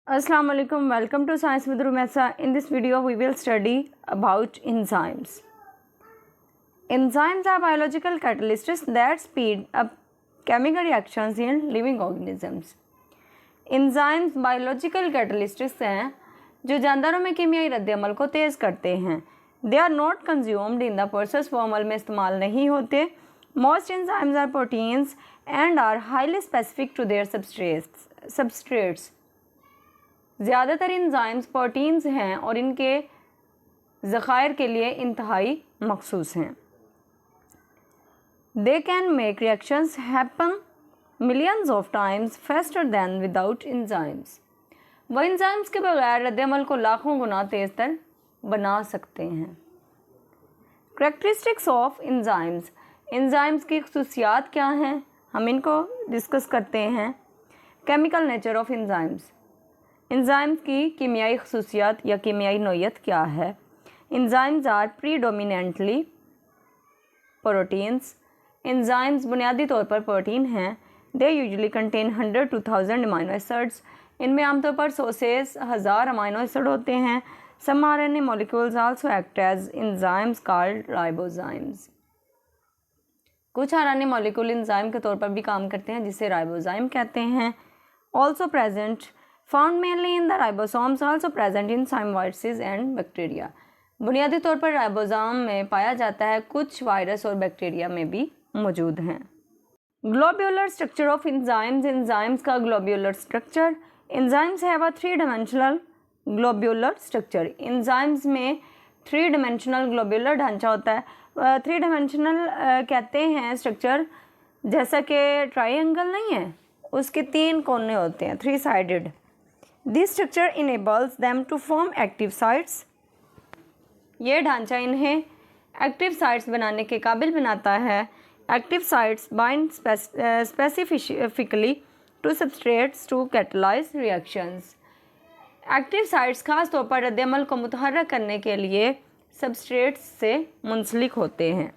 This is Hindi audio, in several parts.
Assalamu alaikum. Welcome to Science with Rumesa. In this video, we will study about enzymes. Enzymes are biological catalysts that speed up chemical reactions in living organisms. Enzymes biological catalysts हैं जो जानदारों में कीमियाई रद्द-ए-अमल को तेज़ करते हैं. They are not consumed in the process, वो अमल में इस्तेमाल नहीं होते. Most enzymes are proteins and are highly specific to their substrates. ज़्यादातर इंजाइम्स प्रोटीन्स हैं और इनके ज़खायर के लिए इंतहाई मखसूस हैं. They can make reactions happen millions of times faster than without enzymes. वह इंजाइम्स के बगैर रद्द-ए-अमल को लाखों गुना तेज़तर बना सकते हैं. Characteristics of enzymes. इंजाइम्स की खसूसियात क्या हैं, हम इनको डिस्कस करते हैं. Chemical nature of enzymes. Enzymes की कीमियाई खसूसियात या कीमियाई नोयत क्या है. Enzymes are predominantly proteins. Enzymes बुनियादी तौर पर प्रोटीन हैं. They usually contain 100 to 1000 amino acids. इनमें आमतौर पर 100 से 1000 अमाइनो एसिड होते हैं. Some RNA molecules also act as enzymes called ribozymes. कुछ आरएनए मॉलिक्यूल इंजाइम के तौर पर भी काम करते हैं जिसे राइबोजाइम कहते हैं. Also present found mainly in the ribosomes, also present in some viruses and bacteria. बुनियादी तौर पर राइबोसोम में पाया जाता है, कुछ वायरस और बैक्टीरिया में भी मौजूद हैं. Globular structure of enzymes. Enzymes का globular structure. Enzymes have a 3-dimensional globular structure. Enzymes में 3-dimensional ग्लोब्यूलर ढांचा होता है. 3-dimensional कहते हैं स्ट्रक्चर जैसा कि ट्राइंगल नहीं है, उसके 3 कोने होते हैं, 3-sided. This structure enables them to form active sites. ये ढांचा इन्हें एक्टिव साइट्स बनाने के काबिल बनाता है. Active sites bind specifically to substrates to catalyse reactions. Active sites खास तौर पर रद्द-ए-अमल को मुतहर्रिक करने के लिए सबस्ट्रेट्स से मुंसलिक होते हैं.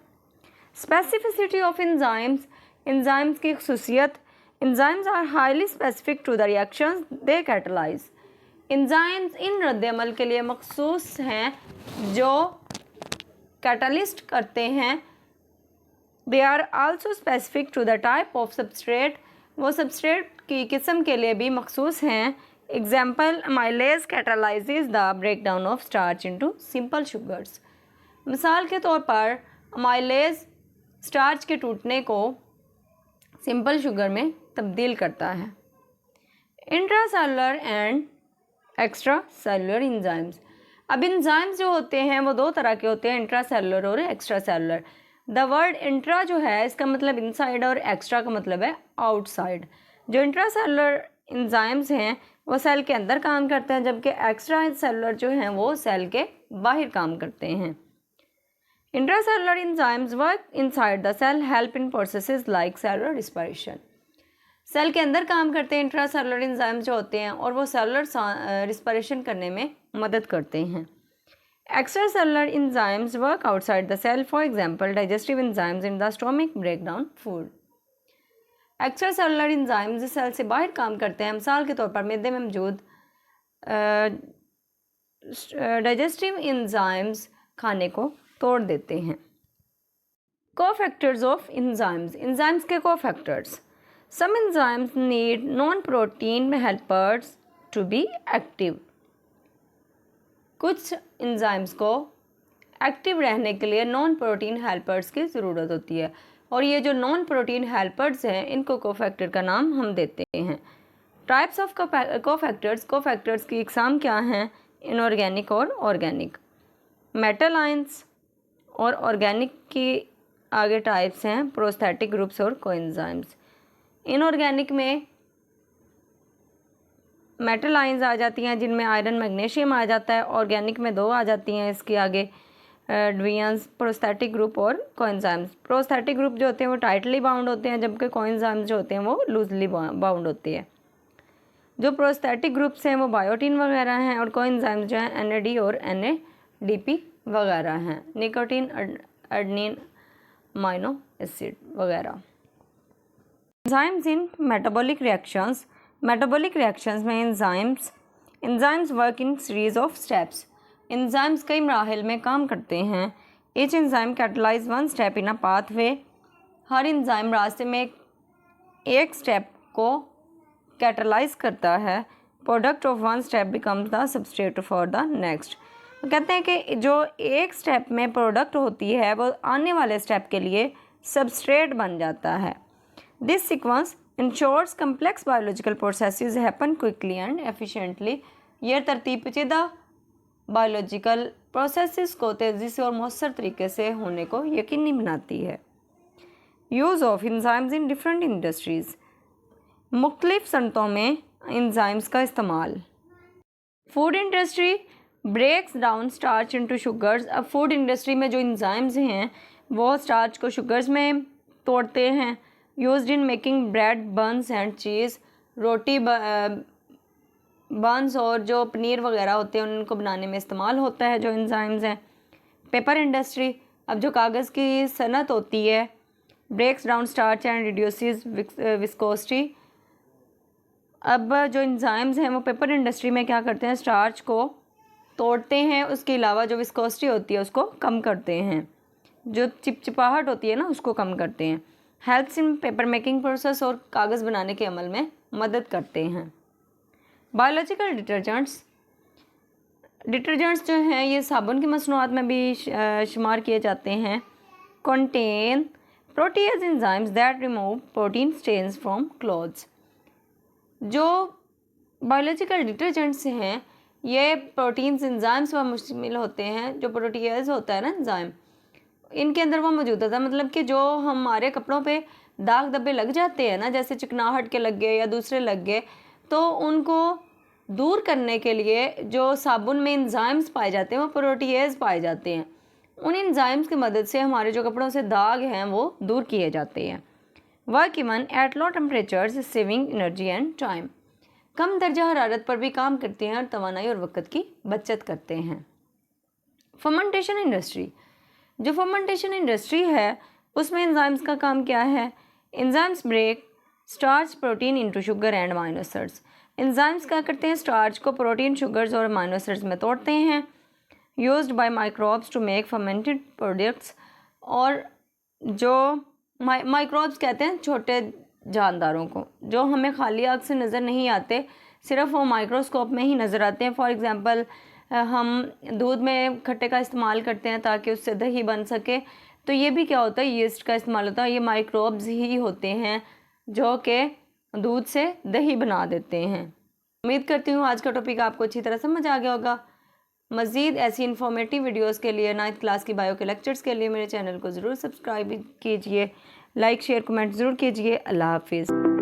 Specificity of enzymes. इंजाइम्स की खसूसियत. Enzymes are highly specific to the reactions they catalyse. Enzymes इन रद्द-ए-अमल के लिए मखसूस हैं जो कैटलिस्ट करते हैं. They are also specific to the type of substrate. वो सबस्ट्रेट की किस्म के लिए भी मखसूस हैं. Example, amylase catalyses the breakdown of starch into simple sugars. मिसाल के तौर पर अमाइलेज स्टार्च के टूटने को सिंपल शुगर में तब्दील करता है. Intracellular and extra cellular enzymes. अब इंजाइम्स जो होते हैं वो 2 तरह के होते हैं, इंट्रासेलुलर और extra cellular. The word intra जो है इसका मतलब इनसाइड और एक्स्ट्रा का मतलब है आउटसाइड. जो इंट्रासेलुलर इंजाइम्स हैं वो सेल के अंदर काम करते हैं, जबकि एक्स्ट्रा सेलुलर जो हैं वो सेल के बाहर काम करते हैं. Intracellular enzymes work inside the cell, help in processes like cellular respiration. Cell के अंदर काम करते हैं इंट्रासेलुलर इंजाइम्स जो होते हैं और वो सेलुलर रिस्पिरेशन करने में मदद करते हैं. Extra cellular enzymes work outside the cell, for example digestive enzymes in the stomach break down food. Extra cellular enzymes cell से बाहर काम करते हैं. मिसाल के तौर पर मैदे में मौजूद डाइजेस्टिव इंजाइम्स खाने को तोड़ देते हैं. Cofactors of enzymes. इंजाइम्स के cofactors. Some enzymes need non protein helpers to be active. कुछ इंजाइम्स को एक्टिव रहने के लिए नॉन प्रोटीन हेल्पर्स की ज़रूरत होती है, और ये जो नॉन प्रोटीन हेल्पर्स हैं इनको कोफैक्टर का नाम हम देते हैं. Types of cofactors. कोफैक्टर्स की इकसाम क्या हैं? इनऑर्गेनिक और ऑर्गेनिक. मेटल आयंस और ऑर्गेनिक की आगे टाइप्स हैं प्रोस्थेटिक ग्रुप्स और कोएंजाइम्स. इनऑर्गेनिक में मेटल आयंस आ जाती हैं जिनमें आयरन मैग्नीशियम आ जाता है. ऑर्गेनिक में 2 आ जाती हैं इसके आगे डिवीजन्स, प्रोस्थेटिक ग्रुप और कोएंजाइम्स. प्रोस्थेटिक ग्रुप जो होते हैं वो टाइटली बाउंड होते हैं, जबकि कोएंजाइम्स जो होते हैं वो लूजली बाउंड होती है. जो प्रोस्थेटिक ग्रुप्स हैं वो बायोटिन वगैरह हैं और कोएंजाइम्स जो हैं NAD और NADP वगैरह हैं, निकोटीन, एडेनिन, अमाइनो एसिड वगैरह. एंजाइम्स इन मेटाबॉलिक रिएक्शंस. मेटाबॉलिक रिएक्शंस में enzymes enzymes work in series of steps. Enzymes कई मराहल में काम करते हैं। Each enzyme catalyse one step in a pathway. Her enzyme रास्ते में एक स्टेप को कैटलाइज करता है। Product of one step becomes the substrate for the next. कहते हैं कि जो एक स्टेप में प्रोडक्ट होती है वो आने वाले स्टेप के लिए सबस्ट्रेट बन जाता है। This sequence ensures complex biological processes happen quickly and efficiently. यह तरतीब पेचीदा बायोलॉजिकल प्रोसेसेस को तेज़ी से और मौसर तरीके से होने को यकीनी बनाती है। Use of enzymes in different industries. मुख्तलिफ सनतों में एंजाइम्स का इस्तेमाल। Food industry breaks down starch into sugars. अब फूड इंडस्ट्री में जो एंजाइम्स हैं वो स्टार्च को शुगर्स में तोड़ते हैं। Used in making bread, buns and cheese. Roti, buns और जो पनीर वगैरह होते हैं उनको बनाने में इस्तेमाल होता है जो एंजाइम्स हैं। पेपर इंडस्ट्री, अब जो कागज़ की सनत होती है, breaks down starch and reduces viscosity. अब जो एंजाइम्स हैं वो पेपर इंडस्ट्री में क्या करते हैं, स्टार्च को तोड़ते हैं, उसके अलावा जो विस्कोसिटी होती है उसको कम करते हैं, जो चिपचिपाहट होती है ना उसको कम करते हैं। Helps in paper making process, और कागज़ बनाने के अमल में मदद करते हैं। बायोलॉजिकल डिटर्जेंट्स जो हैं ये साबुन की मसनूआत में भी शुमार किए जाते हैं। Contain protease enzymes that remove protein stains from clothes. जो बायोलॉजिकल डिटर्जेंट्स हैं ये प्रोटीन्स एंजाइम्स पर मुश्तमिल होते हैं। जो प्रोटीज होता है ना एंजाइम, इनके अंदर वो मौजूद होता है। मतलब कि जो हमारे कपड़ों पे दाग धब्बे लग जाते हैं ना, जैसे चिकनाहट के लग गए या दूसरे लग गए, तो उनको दूर करने के लिए जो साबुन में एंजाइम्स पाए जाते हैं वो प्रोटीज पाए जाते हैं। उन एंजाइम्स की मदद से हमारे जो कपड़ों से दाग हैं वो दूर किए जाते हैं। Work even at low temperatures, saving energy and time. कम दर्जा हरारत पर भी काम करते हैं और तवानाई और वक़्त की बचत करते हैं। फर्मेंटेशन इंडस्ट्री, जो फर्मेंटेशन इंडस्ट्री है उसमें एंजाइम्स का काम क्या है। Enzymes break starch protein into sugar and amino acids. Enzymes क्या करते हैं, स्टार्च को प्रोटीन, शुगर्स और अमीनो एसिड्स में तोड़ते हैं। Used by microbes to make fermented products. और जो माइक्रोब्स कहते हैं छोटे जानदारों को, जो हमें खाली आँख से नज़र नहीं आते, सिर्फ वो माइक्रोस्कोप में ही नज़र आते हैं। फॉर एग्ज़ाम्पल हम दूध में खट्टे का इस्तेमाल करते हैं ताकि उससे दही बन सके, तो ये भी क्या होता है, यीस्ट का इस्तेमाल होता है। ये माइक्रोब्स ही होते हैं जो कि दूध से दही बना देते हैं। उम्मीद करती हूँ आज का टॉपिक आपको अच्छी तरह समझ आ गया होगा। मज़ीद ऐसी इन्फॉर्मेटिव वीडियोस के लिए 9th क्लास की बायो के लेक्चर्स के लिए मेरे चैनल को ज़रूर सब्सक्राइब कीजिए, लाइक शेयर कमेंट ज़रूर कीजिए। अल्लाह हाफिज़।